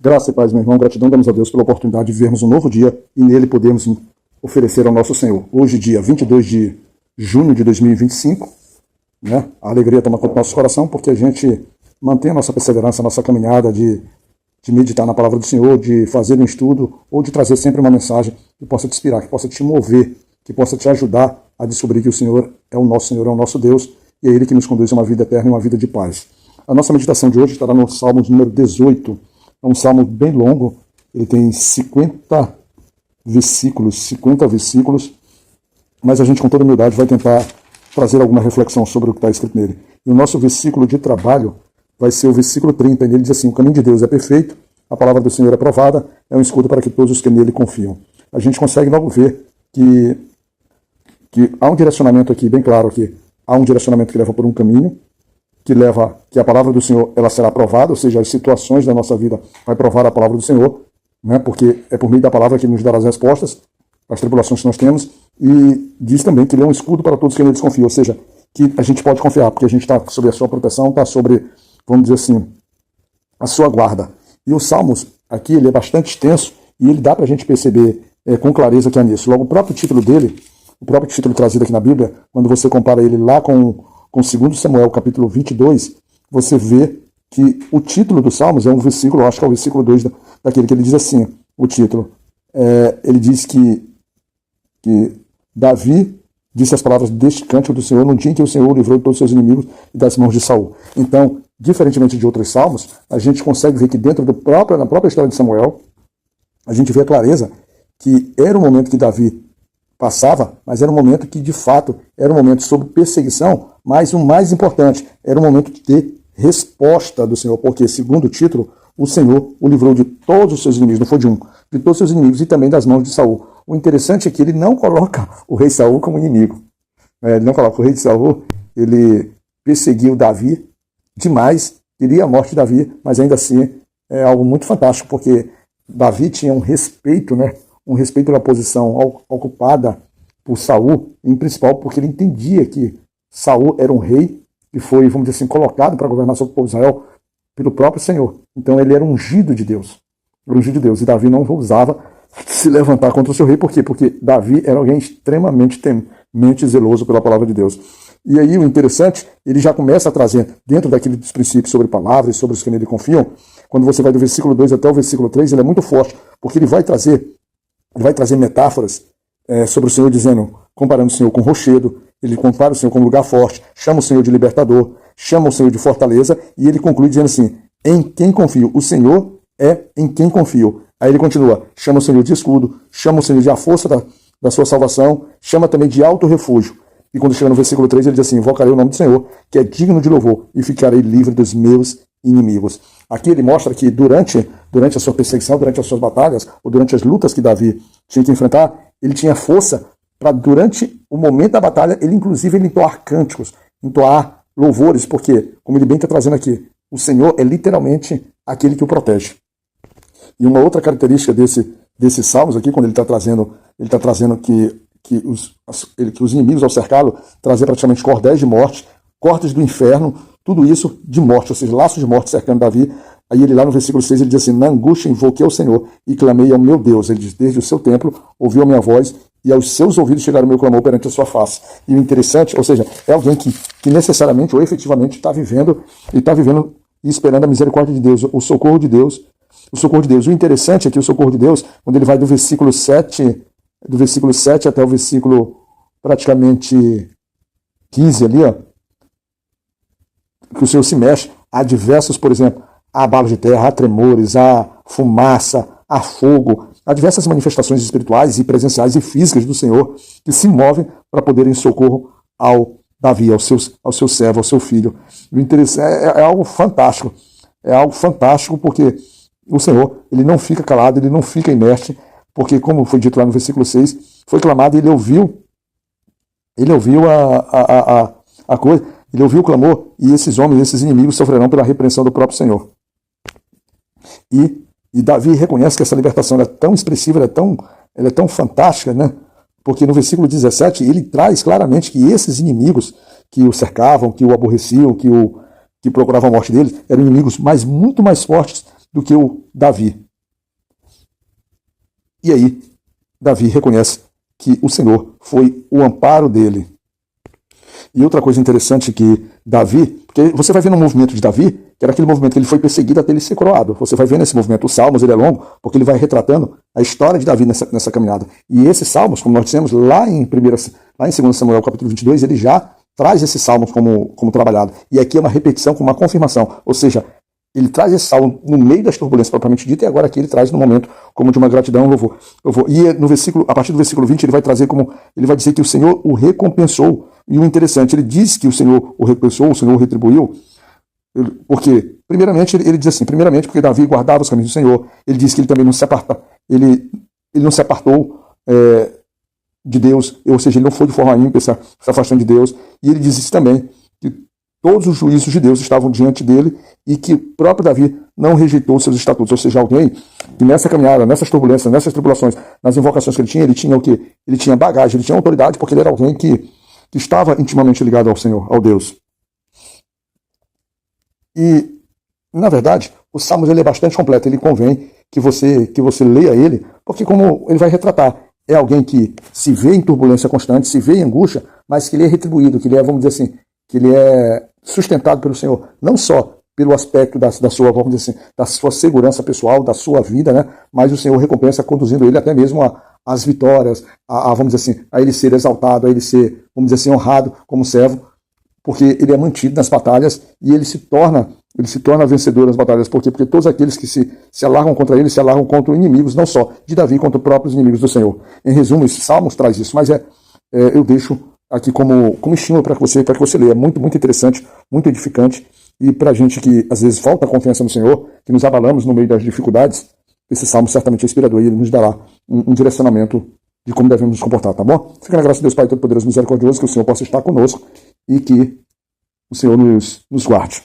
Graça e paz, meu irmão, gratidão damos a Deus pela oportunidade de vivermos um novo dia e nele podemos oferecer ao nosso Senhor. Hoje, dia 22 de junho de 2025, né? A alegria toma conta do nosso coração porque a gente mantém a nossa perseverança, a nossa caminhada de meditar na palavra do Senhor, de fazer um estudo ou de trazer sempre uma mensagem que possa te inspirar, que possa te mover, que possa te ajudar a descobrir que o Senhor, é o nosso Deus, e é Ele que nos conduz a uma vida eterna e uma vida de paz. A nossa meditação de hoje estará no Salmo número 18. É um salmo bem longo, ele tem 50 versículos, mas a gente com toda humildade vai tentar trazer alguma reflexão sobre o que está escrito nele. E o nosso versículo de trabalho vai ser o versículo 30, e nele diz assim: o caminho de Deus é perfeito, a palavra do Senhor é provada, é um escudo para que todos os que nele confiam. A gente consegue logo ver que há um direcionamento aqui, bem claro aqui, há um direcionamento que leva por um caminho, que a palavra do Senhor ela será provada, ou seja, as situações da nossa vida vai provar a palavra do Senhor, né, porque é por meio da palavra que nos dará as respostas, as tribulações que nós temos, e diz também que ele é um escudo para todos que nele confiam, ou seja, que a gente pode confiar, porque a gente está sob a sua proteção, está sobre, vamos dizer assim, a sua guarda. E os Salmos, aqui, ele é bastante extenso, e ele dá para a gente perceber com clareza que é nisso. Logo, o próprio título dele, o próprio título trazido aqui na Bíblia, quando você compara ele lá com 2 Samuel, capítulo 22, você vê que o título dos Salmos é um versículo, eu acho que é o versículo 2 daquele que ele diz assim, o título. Ele diz que Davi disse as palavras deste cântico do Senhor no dia em que o Senhor o livrou de todos os seus inimigos e das mãos de Saul. Então, diferentemente de outros salmos, a gente consegue ver que dentro na própria história de Samuel, a gente vê a clareza que era um momento que Davi passava, mas era um momento que, de fato, era um momento sob perseguição, mas o mais importante, era um momento de resposta do Senhor, porque, segundo o título, o Senhor o livrou de todos os seus inimigos, não foi de um, de todos os seus inimigos e também das mãos de Saul. O interessante é que ele não coloca o rei Saul como inimigo. Ele não coloca o rei de Saul, ele perseguiu Davi demais, queria a morte de Davi, mas ainda assim é algo muito fantástico, porque Davi tinha um respeito, né? Um respeito pela posição ocupada por Saul, em principal porque ele entendia que Saul era um rei que foi, vamos dizer assim, colocado para governar sobre o povo de Israel pelo próprio Senhor. Então ele era ungido de Deus. Era ungido de Deus. E Davi não ousava se levantar contra o seu rei. Por quê? Porque Davi era alguém extremamente temente e zeloso pela palavra de Deus. E aí o interessante, ele já começa a trazer, dentro daquele dos princípios sobre palavras e sobre os que nele confiam, quando você vai do versículo 2 até o versículo 3, ele é muito forte, porque ele vai trazer metáforas sobre o Senhor, dizendo, comparando o Senhor com rochedo, ele compara o Senhor com lugar forte, chama o Senhor de libertador, chama o Senhor de fortaleza, e ele conclui dizendo assim: em quem confio? O Senhor é em quem confio. Aí ele continua, chama o Senhor de escudo, chama o Senhor de a força da sua salvação, chama também de alto refúgio. E quando chega no versículo 3, ele diz assim: invocarei o nome do Senhor, que é digno de louvor, e ficarei livre dos meus inimigos. Aqui ele mostra que durante a sua perseguição, durante as suas batalhas, ou durante as lutas que Davi tinha que enfrentar, ele tinha força para, durante o momento da batalha, ele entoar cânticos, entoar louvores, porque, como ele bem está trazendo aqui, o Senhor é literalmente aquele que o protege. E uma outra característica desses salmos aqui, quando ele está trazendo que os inimigos ao cercá-lo traziam praticamente cordéis de morte, cortes do inferno, tudo isso de morte, ou seja, laços de morte cercando Davi. Aí ele lá no versículo 6, ele diz assim: na angústia invoquei ao Senhor e clamei ao meu Deus. Ele diz: desde o seu templo ouviu a minha voz e aos seus ouvidos chegaram o meu clamor perante a sua face. E o interessante, ou seja, é alguém que necessariamente ou efetivamente está vivendo e esperando a misericórdia de Deus, o socorro de Deus. O socorro de Deus. O interessante é que o socorro de Deus, quando ele vai do versículo 7 até o versículo praticamente 15 ali, ó, que o Senhor se mexe, há diversos, por exemplo, há abalos de terra, há tremores, há fumaça, há fogo, há diversas manifestações espirituais e presenciais e físicas do Senhor que se movem para poderem socorro ao Davi, ao seu servo, ao seu filho. O interessante é algo fantástico. É algo fantástico porque o Senhor, ele não fica calado, ele não fica inerte, porque, como foi dito lá no versículo 6, foi clamado e ele ouviu a coisa, ele ouviu o clamor, e esses homens, esses inimigos sofrerão pela repreensão do próprio Senhor. E Davi reconhece que essa libertação é tão expressiva, ela é tão fantástica, né? Porque no versículo 17 ele traz claramente que esses inimigos que o cercavam, que o aborreciam, que procuravam a morte dele, eram inimigos muito mais fortes do que o Davi. E aí, Davi reconhece que o Senhor foi o amparo dele. E outra coisa interessante que Davi, porque você vai ver no movimento de Davi, que era aquele movimento que ele foi perseguido até ele ser coroado. Você vai ver nesse movimento, os Salmos, ele é longo, porque ele vai retratando a história de Davi nessa caminhada. E esses Salmos, como nós dissemos, lá em 2 Samuel, capítulo 22, ele já traz esses Salmos como trabalhado. E aqui é uma repetição com uma confirmação, ou seja, ele traz esse salmo no meio das turbulências propriamente dita, e agora aqui ele traz no momento como de uma gratidão, louvor. E no versículo, a partir do versículo 20, ele vai trazer ele vai dizer que o Senhor o recompensou. E o interessante, ele diz que o Senhor o recompensou, o Senhor o retribuiu, porque, primeiramente, ele diz assim, primeiramente porque Davi guardava os caminhos do Senhor, ele diz que ele também não se aparta, ele não se apartou de Deus, ou seja, ele não foi de forma ímpia, se afastando de Deus, e ele diz isso também, que todos os juízos de Deus estavam diante dele e que o próprio Davi não rejeitou seus estatutos, ou seja, alguém que nessa caminhada, nessas turbulências, nessas tribulações, nas invocações que ele tinha o quê? Ele tinha bagagem, ele tinha autoridade, porque ele era alguém que estava intimamente ligado ao Senhor, ao Deus. E, na verdade, o Salmos ele é bastante completo, ele convém que você leia ele, porque como ele vai retratar, é alguém que se vê em turbulência constante, se vê em angústia, mas que ele é retribuído, que ele é, vamos dizer assim, que ele é sustentado pelo Senhor, não só pelo aspecto da sua, vamos dizer assim, da sua segurança pessoal, da sua vida, né? Mas o Senhor recompensa conduzindo ele até mesmo às vitórias, vamos dizer assim, a ele ser exaltado, a ele ser, vamos dizer assim, honrado como servo, porque ele é mantido nas batalhas e ele se torna vencedor nas batalhas. Por quê? Porque todos aqueles que se alargam contra ele, se alargam contra inimigos, não só de Davi, contra os próprios inimigos do Senhor. Em resumo, esse Salmos traz isso, mas eu deixo aqui como estímulo para que você leia. Muito, muito interessante, muito edificante. E para a gente que às vezes falta confiança no Senhor, que nos abalamos no meio das dificuldades, esse Salmo certamente é inspirador e ele nos dará um direcionamento de como devemos nos comportar, tá bom? Fica na graça de Deus Pai Todo-Poderoso, misericordioso, que o Senhor possa estar conosco e que o Senhor nos guarde.